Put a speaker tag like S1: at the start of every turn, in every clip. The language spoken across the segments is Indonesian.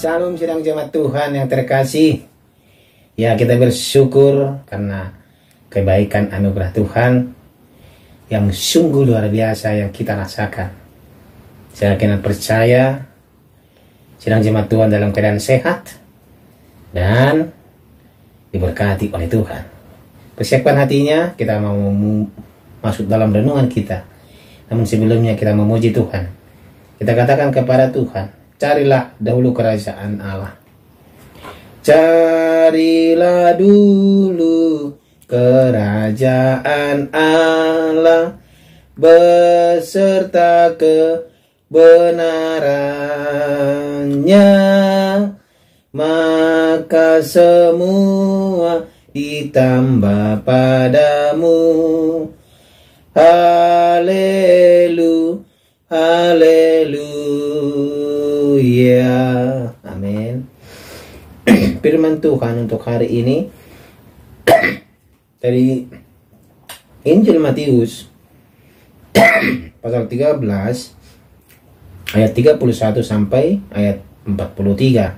S1: Shalom sidang jemaat Tuhan yang terkasih. Ya, kita bersyukur karena kebaikan anugerah Tuhan yang sungguh luar biasa yang kita rasakan. Saya yakin dan percaya sidang jemaat Tuhan dalam keadaan sehat dan diberkati oleh Tuhan. Persiapkan hatinya, kita mau masuk dalam renungan kita. Namun sebelumnya kita memuji Tuhan. Kita katakan kepada Tuhan, carilah dahulu kerajaan Allah. Carilah dulu kerajaan Allah beserta kebenarannya, maka semua ditambah padamu. Haleluya, haleluya, amin. Firman Tuhan untuk hari ini dari Injil Matius pasal 13 ayat 31 sampai ayat 43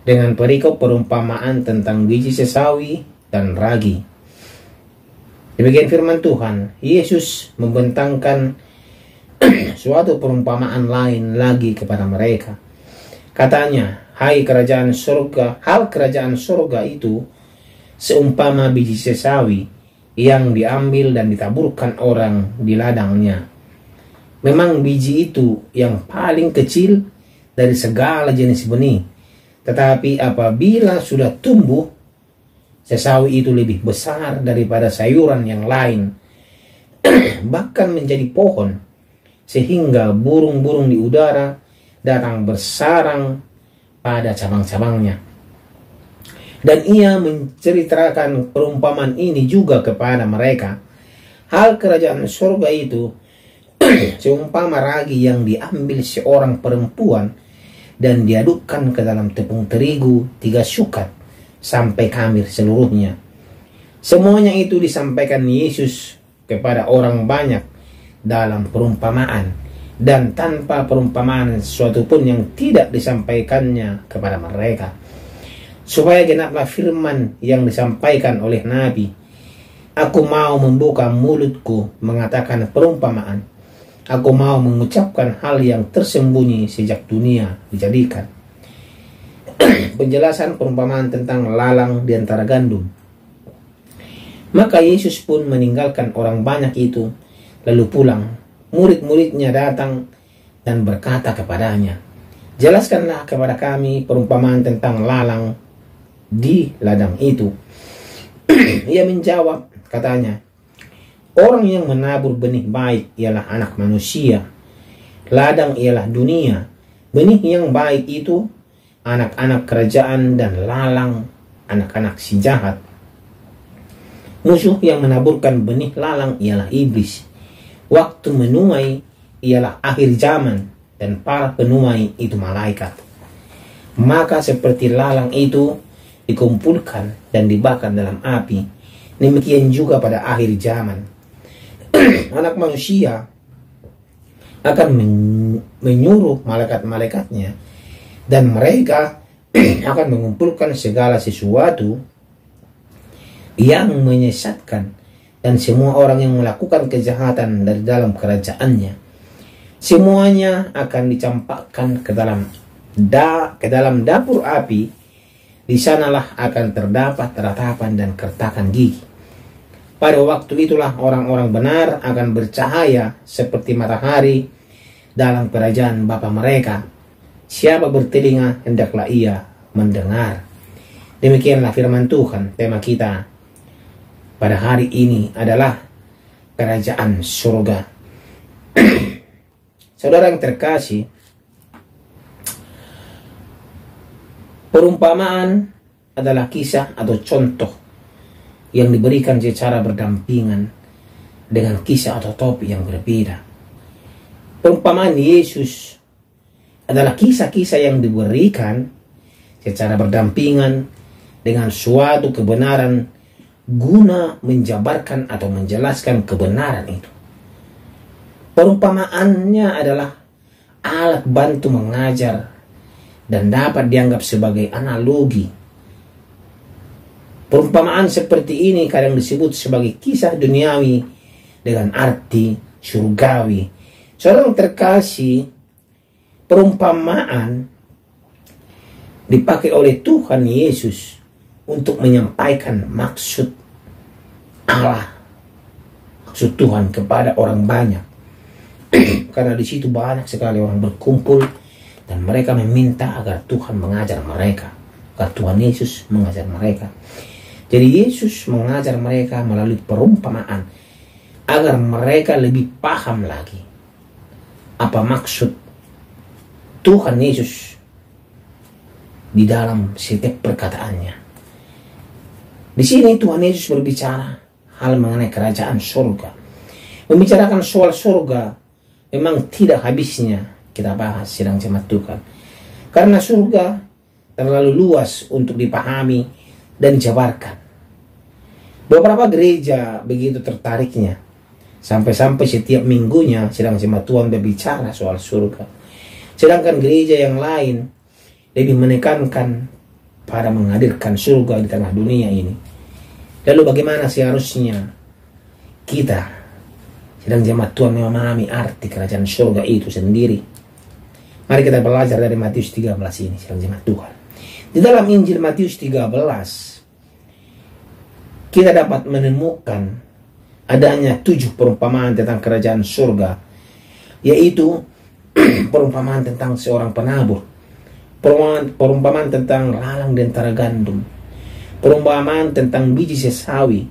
S1: dengan perikop perumpamaan tentang biji sesawi dan ragi. Demikian firman Tuhan. Yesus membentangkan suatu perumpamaan lain lagi kepada mereka. Katanya, hai kerajaan surga, hal kerajaan surga itu seumpama biji sesawi yang diambil dan ditaburkan orang di ladangnya. Memang biji itu yang paling kecil dari segala jenis benih, tetapi apabila sudah tumbuh, sesawi itu lebih besar daripada sayuran yang lain, bahkan menjadi pohon, sehingga burung-burung di udara datang bersarang pada cabang-cabangnya. Dan ia menceritakan perumpamaan ini juga kepada mereka. Hal kerajaan surga itu seumpama ragi yang diambil seorang perempuan dan diadukkan ke dalam tepung terigu 3 sukat sampai khamir seluruhnya. Semuanya itu disampaikan Yesus kepada orang banyak dalam perumpamaan, dan tanpa perumpamaan sesuatu pun yang tidak disampaikannya kepada mereka, supaya genaplah firman yang disampaikan oleh Nabi, aku mau membuka mulutku mengatakan perumpamaan, aku mau mengucapkan hal yang tersembunyi sejak dunia dijadikan. Penjelasan perumpamaan tentang lalang di antara gandum. Maka Yesus pun meninggalkan orang banyak itu, lalu pulang. Murid-muridnya datang dan berkata kepadanya, jelaskanlah kepada kami perumpamaan tentang lalang di ladang itu. Ia menjawab, katanya, orang yang menabur benih baik ialah anak manusia. Ladang ialah dunia. Benih yang baik itu anak-anak kerajaan, dan lalang anak-anak si jahat. Musuh yang menaburkan benih lalang ialah iblis. Waktu menuai ialah akhir zaman, dan para penuai itu malaikat. Maka seperti lalang itu dikumpulkan dan dibakar dalam api, demikian juga pada akhir zaman anak manusia akan menyuruh malaikat-malaikatnya, dan mereka akan mengumpulkan segala sesuatu yang menyesatkan dan semua orang yang melakukan kejahatan dari dalam kerajaannya. Semuanya akan dicampakkan ke dalam dapur api. Di sanalah akan terdapat ratapan dan kertakan gigi. Pada waktu itulah orang-orang benar akan bercahaya seperti matahari dalam kerajaan Bapa mereka. Siapa bertelinga, hendaklah ia mendengar. Demikianlah firman Tuhan. Tema kita pada hari ini adalah kerajaan surga. Saudara yang terkasih, perumpamaan adalah kisah atau contoh yang diberikan secara berdampingan dengan kisah atau topik yang berbeda. Perumpamaan Yesus adalah kisah-kisah yang diberikan secara berdampingan dengan suatu kebenaran guna menjabarkan atau menjelaskan kebenaran itu. Perumpamaannya adalah alat bantu mengajar dan dapat dianggap sebagai analogi. Perumpamaan seperti ini kadang disebut sebagai kisah duniawi dengan arti surgawi. Saudara terkasih, perumpamaan dipakai oleh Tuhan Yesus untuk menyampaikan maksud Allah, maksud Tuhan kepada orang banyak. Karena di situ banyak sekali orang berkumpul dan mereka meminta agar Tuhan mengajar mereka, agar Tuhan Yesus mengajar mereka. Jadi Yesus mengajar mereka melalui perumpamaan agar mereka lebih paham lagi apa maksud Tuhan Yesus di dalam setiap perkataannya. Di sini Tuhan Yesus berbicara hal mengenai kerajaan surga. Membicarakan soal surga memang tidak habisnya kita bahas sidang jemaat Tuhan. Karena surga terlalu luas untuk dipahami dan dijabarkan. Beberapa gereja begitu tertariknya sampai-sampai setiap minggunya sidang jemaat Tuhan berbicara soal surga. Sedangkan gereja yang lain lebih menekankan pada menghadirkan surga di tengah dunia ini. Lalu bagaimana seharusnya kita sidang jemaat Tuhan memahami arti kerajaan surga itu sendiri? Mari kita belajar dari Matius 13 ini sidang jemaat Tuhan. Di dalam Injil Matius 13 kita dapat menemukan adanya 7 perumpamaan tentang kerajaan surga, yaitu perumpamaan tentang seorang penabur, perumpamaan tentang lalang dan tara gandum, perumpamaan tentang biji sesawi,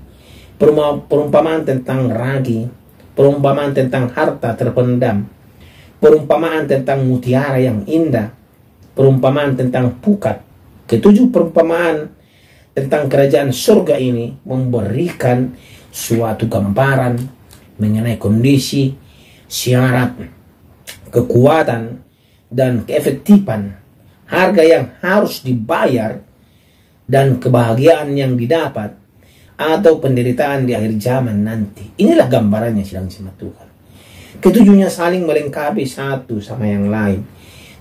S1: perumpamaan tentang ragi, perumpamaan tentang harta terpendam, perumpamaan tentang mutiara yang indah, perumpamaan tentang pukat. Ketujuh perumpamaan tentang kerajaan surga ini memberikan suatu gambaran mengenai kondisi, syarat, kekuatan, dan keefektifan, harga yang harus dibayar, dan kebahagiaan yang didapat atau penderitaan di akhir zaman nanti. Inilah gambarannya sidang jemaat Tuhan. Ketujuhnya saling melengkapi satu sama yang lain.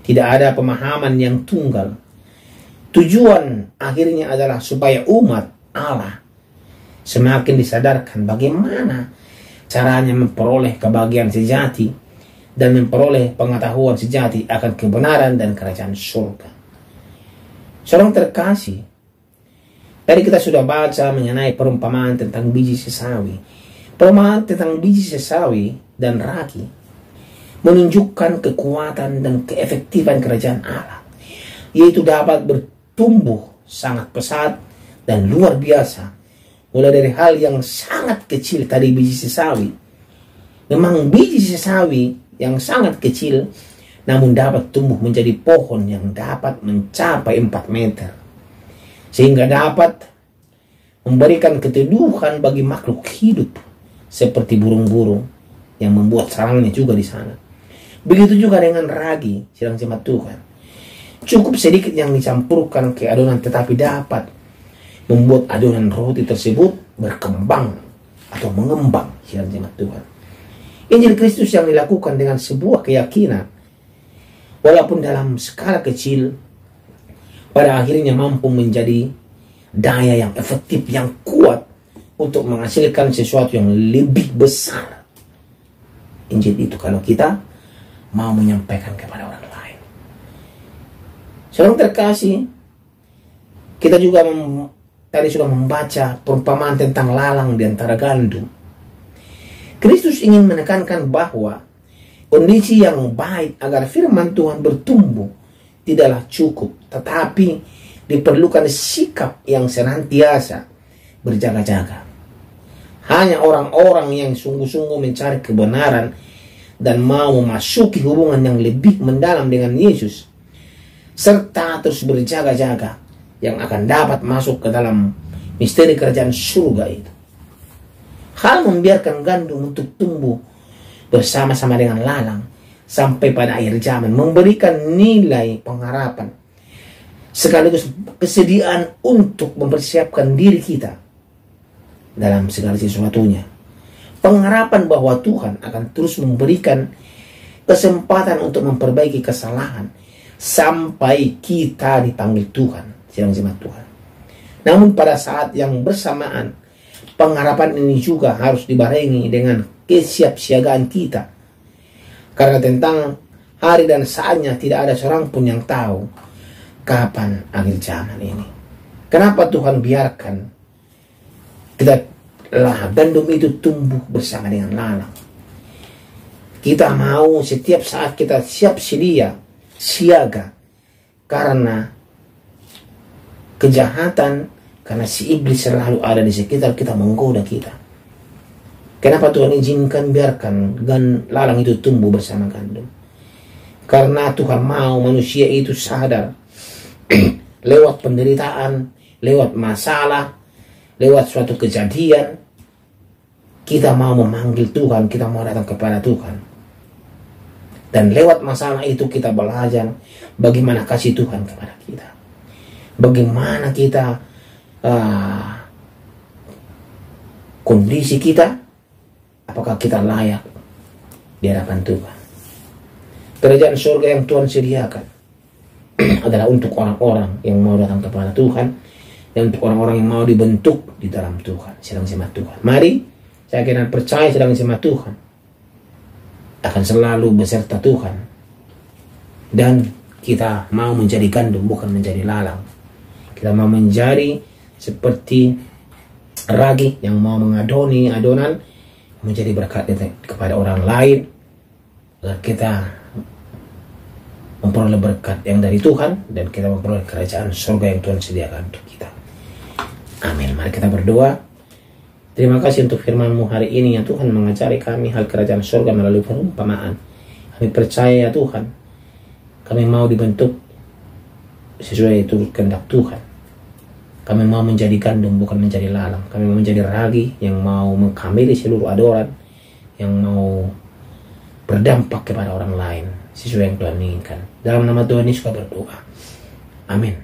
S1: Tidak ada pemahaman yang tunggal. Tujuan akhirnya adalah supaya umat Allah semakin disadarkan bagaimana caranya memperoleh kebahagiaan sejati dan memperoleh pengetahuan sejati akan kebenaran dan kerajaan surga. Saudara terkasih, tadi kita sudah baca mengenai perumpamaan tentang biji sesawi. Perumpamaan tentang biji sesawi dan ragi menunjukkan kekuatan dan keefektifan kerajaan Allah, yaitu dapat bertumbuh sangat pesat dan luar biasa, mulai dari hal yang sangat kecil tadi biji sesawi. Memang biji sesawi yang sangat kecil namun dapat tumbuh menjadi pohon yang dapat mencapai 4 meter, sehingga dapat memberikan keteduhan bagi makhluk hidup seperti burung-burung yang membuat sarangnya juga di sana. Begitu juga dengan ragi, sidang jemaat Tuhan. Cukup sedikit yang dicampurkan ke adonan tetapi dapat membuat adonan roti tersebut berkembang atau mengembang, sidang jemaat Tuhan. Injil Kristus yang dilakukan dengan sebuah keyakinan, walaupun dalam skala kecil, pada akhirnya mampu menjadi daya yang efektif, yang kuat untuk menghasilkan sesuatu yang lebih besar. Injil itu kalau kita mau menyampaikan kepada orang lain. Saudara terkasih, kita juga tadi sudah membaca perumpamaan tentang lalang di antara gandum. Kristus ingin menekankan bahwa kondisi yang baik agar firman Tuhan bertumbuh tidaklah cukup, tetapi diperlukan sikap yang senantiasa berjaga-jaga. Hanya orang-orang yang sungguh-sungguh mencari kebenaran dan mau memasuki hubungan yang lebih mendalam dengan Yesus, serta terus berjaga-jaga, yang akan dapat masuk ke dalam misteri kerajaan surga itu. Hal membiarkan gandum untuk tumbuh bersama-sama dengan lalang sampai pada akhir zaman memberikan nilai pengharapan sekaligus kesediaan untuk mempersiapkan diri kita dalam segala sesuatunya. Pengharapan bahwa Tuhan akan terus memberikan kesempatan untuk memperbaiki kesalahan sampai kita dipanggil Tuhan, sidang jemaat Tuhan. Namun pada saat yang bersamaan, pengharapan ini juga harus dibarengi dengan kesiapsiagaan kita. Karena tentang hari dan saatnya tidak ada seorang pun yang tahu kapan akhir zaman ini. Kenapa Tuhan biarkan gandum itu tumbuh bersama dengan lalang? Kita mau setiap saat kita siap sedia, siaga, karena kejahatan, karena si iblis selalu ada di sekitar kita menggoda kita. Kenapa Tuhan izinkan biarkan lalang itu tumbuh bersama gandum? Karena Tuhan mau manusia itu sadar lewat penderitaan, lewat masalah, lewat suatu kejadian, kita mau memanggil Tuhan, kita mau datang kepada Tuhan. Dan lewat masalah itu kita belajar bagaimana kasih Tuhan kepada kita. Bagaimana kita kondisi kita, apakah kita layak di hadapan Tuhan. Kerajaan surga yang Tuhan sediakan adalah untuk orang-orang yang mau datang kepada Tuhan, dan untuk orang-orang yang mau dibentuk di dalam Tuhan, sedang jemaat Tuhan. Mari saya kira percaya sedang jemaat Tuhan akan selalu beserta Tuhan, dan kita mau menjadi gandum bukan menjadi lalang. Kita mau menjadi seperti ragi yang mau mengadoni adonan, menjadi berkat kepada orang lain, agar kita memperoleh berkat yang dari Tuhan, dan kita memperoleh kerajaan surga yang Tuhan sediakan untuk kita. Amin. Mari kita berdoa. Terima kasih untuk firman-Mu hari ini, ya Tuhan, mengajari kami hal kerajaan surga melalui perumpamaan. Kami percaya, ya Tuhan, kami mau dibentuk sesuai itu kehendak Tuhan. Kami mau menjadi gandum bukan menjadi lalang. Kami mau menjadi ragi yang mau mengkamili seluruh adoran, yang mau berdampak kepada orang lain sesuai yang Tuhan inginkan. Dalam nama Tuhan Yesus kami berdoa. Amin.